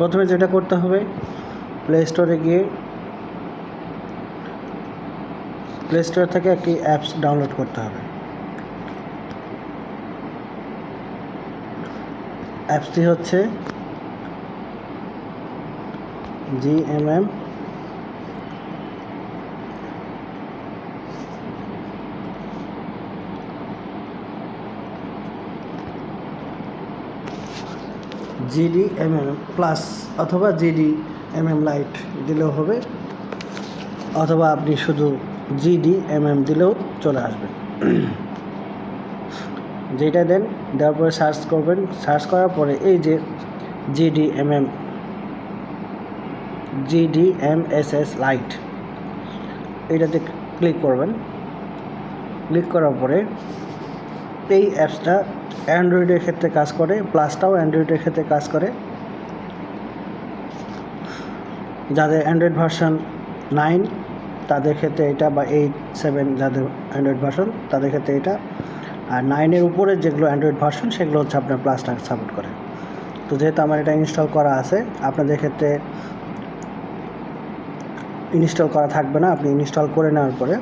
প্রথমে যেটা করতে হবে, প্লে স্টোরে গিয়ে প্লে স্টোর থেকে একটি অ্যাপস ডাউনলোড করতে হবে। অ্যাপসটি হচ্ছে GMM GDMM প্লাস অথবা GDMM লাইট দিলেও হবে, অথবা আপনি শুধু GDMM দিলেও চলে আসবে। যেটা দেন, দেওয়ার পরে সার্চ করবেন। সার্চ করার পরে এই যে GDMSS লাইট, এইটাতে ক্লিক করবেন। ক্লিক করার পরে এই অ্যাপসটা অ্যান্ড্রয়েডের ক্ষেত্রে কাজ করে, প্লাসটাও অ্যান্ড্রয়েডের ক্ষেত্রে কাজ করে। যাদের অ্যান্ড্রয়েড ভার্সন 9 তাদের ক্ষেত্রে এটা, বা 8, 7 যাদের অ্যান্ড্রয়েড ভার্সন তাদের ক্ষেত্রে এটা, আর 9-এর উপরে যেগুলো অ্যান্ড্রয়েড ভার্সন সেগুলো হচ্ছে আপনার প্লাসটা সাপোর্ট করে। তো যেহেতু আমার এটা ইনস্টল করা আছে, আপনাদের ক্ষেত্রে ইনস্টল করা থাকবে না। আপনি ইনস্টল করে নেওয়ার পরে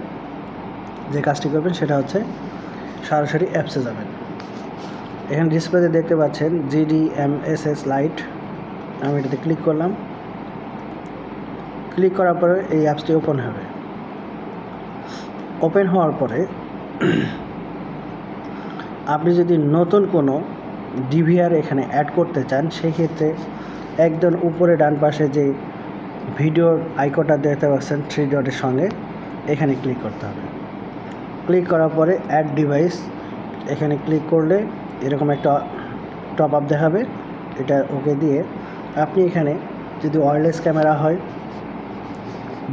যে কাজটি করবেন সেটা হচ্ছে সরাসরি অ্যাপসে যাবেন। এখানে ডিসপ্লেতে দেখতে পাচ্ছেন GDMSS লাইট, আমি এটাতে ক্লিক করলাম। ক্লিক করার পরে এই অ্যাপসটি ওপেন হবে। ওপেন হওয়ার পরে আপনি যদি নতুন কোনো ডিভিআর এখানে অ্যাড করতে চান, সেই ক্ষেত্রে একদম উপরে ডান পাশে যে ভিডিওর আইকনটা দেখতে পাচ্ছেন 3 ডটের সঙ্গে, এখানে ক্লিক করতে হবে। ক্লিক করার পরে অ্যাড ডিভাইস, এখানে ক্লিক করলে এরকম একটা টপ আপ দেখাবে। এটা ওকে দিয়ে আপনি এখানে যদি ওয়্যারলেস ক্যামেরা হয়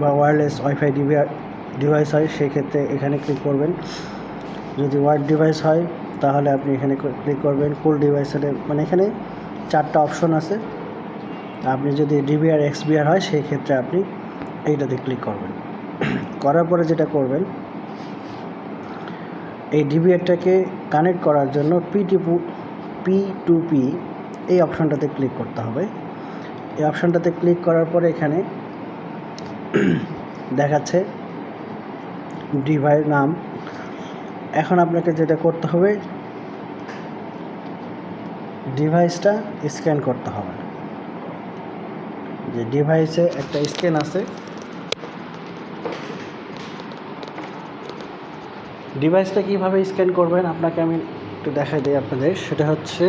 বা ওয়্যারলেস ওয়াইফাই ডিভাইস হয়, সেক্ষেত্রে এখানে ক্লিক করবেন। যদি ওয়ার্ড ডিভাইস হয় তাহলে আপনি এখানে ক্লিক করবেন। কুল ডিভাইসের মানে এখানে 4টা অপশন আছে। আপনি যদি DVR XVR হয় সেই ক্ষেত্রে আপনি এইটাতে ক্লিক করবেন। করার পরে যেটা করবেন, এই ডিভিআরটাকে কানেক্ট করার জন্য P2P এই অপশনটাতে ক্লিক করতে হবে। এই অপশনটাতে ক্লিক করার পরে এখানে দেখাচ্ছে ডিভাইস নাম। এখন আপনাকে যেটা করতে হবে, ডিভাইসটা স্ক্যান করতে হবে। যে ডিভাইসে একটা স্ক্যান আছে, ডিভাইসটা কীভাবে স্ক্যান করবেন আপনাকে আমি একটু দেখাই দিই আপনাদের। সেটা হচ্ছে